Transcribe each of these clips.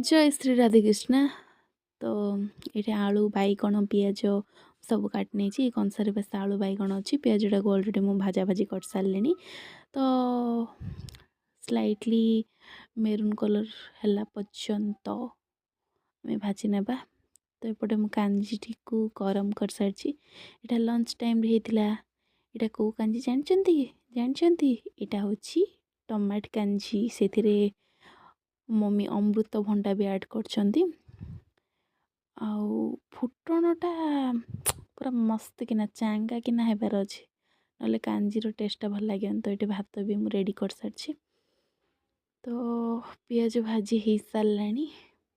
जय श्री राधे कृष्ण। तो ये आलू बैगण पिज सब काट नहीं कंसार बस आलू बैगण अच्छी पिजटा को अलरेडी मुझे भाजा भाजी कर सारे। तो स्लाइटली मेरून कलर है पर्यंत आम भाजी नेबा। तो एपटे मु कांजी को गरम कर सारी। यहाँ लंच टाइम होता यहाँ कौ कांजी जानते यहाँ हूँ टमाट कांजी से मम्मी अमृत भंडा भी ऐड कर फुटणटा पूरा मस्त किना चांगा किना हेबार अच्छे ना कांजीर टेस्टा भल लगे। तो ये भात भी मुझे रेडी कर सारी। तो पियाज भाजी हो सारा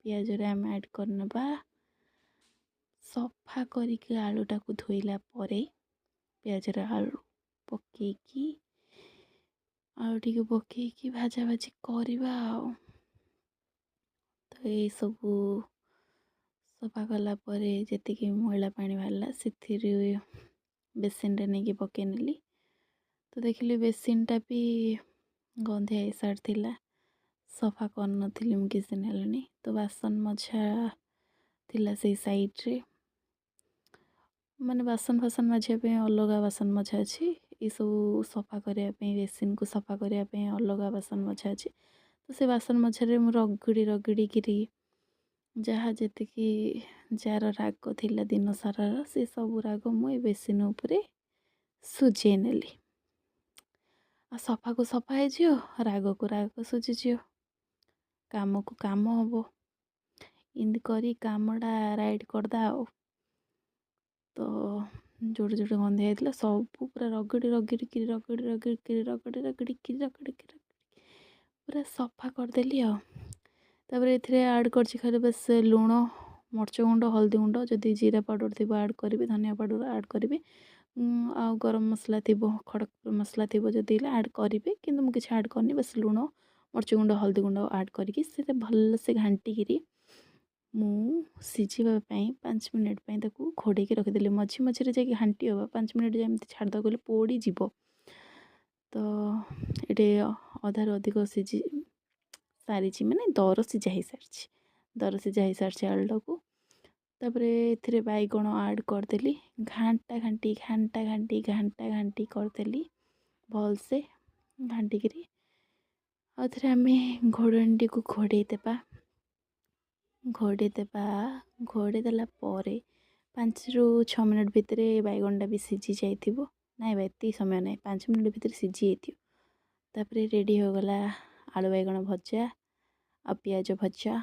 पियाज आम ऐड करनबा सफा करके आलूटा को धोइला परे पियाज आलू पकेकी आलू टी पकेकी भाजा भाजी करवा। तो ये सबू सफा कलापर जी मैला पानी बाहर से बेसिन रे नहीं पकई नेली। तो देखिली बेसिनटा भी गंधिया सारी सफा कर किसी दिन है। तो बासन मजा थिला से साइड्रे माने बासन फासन मजापी अलग बासन मजा अच्छी ये सब सफा करने बेसिन को सफा करने अलग बासन मजा अच्छी। तो से बासन मजारे रगड़ी रगड़ी जहाँ जी जार राग थिला दिन सारा से सब राग मुझे बेसिन उपरे सुझे नेली। आ सफा को सफा हो राग को राग सुझीज काम को काम हम इन करी कामटा राइड करदा। तो जोड़े जोड़े गंधिया होता सब पूरा रगड़ी रगड़ी रगड़ी रगड़ी रगड़ी रगड़ी रगड़ी पूरा सफा करदेली। तापर ये ऐड कर खाली बस लुण मर्च गुंड हल्दी गुंड जदि जीरा पाउडर थी ऐड करी धनिया पाउडर ऐड करी आ गरम मसला थी खड़क मसला थी जदि ऐड करी कि मुझे ऐड करनी बस लुण मर्च गुंड हल्दी गुंड ऐड करके भल से घाटिकी मु सिझापी 5 मिनट घोड़े रखिदेली मझी मझे जाकि घाटी हाँ 5 मिनट जमी छाड़द गले पोड़ीज। तो ये अधार अधिक सिझी सारी माने दर सिझा हो सारी दर सिझा हो सारी आलूटा को। तापर ए बैगण ऐड करदेली घाटा घाटी घाटा घाटी घाटा घाटी करदेली भल से घाटिकी आउ आम घोड़णी को घोड़े घोड़े देला 5 ରୁ 6 मिनट भितर बैगणटा भी सिझी जाइथिबो नाई एति समय ना 5 मिनट भितर सिझी जाइथिबो। तापर रेडी हो गला आलू बैगण भजा आ पियाज भजा।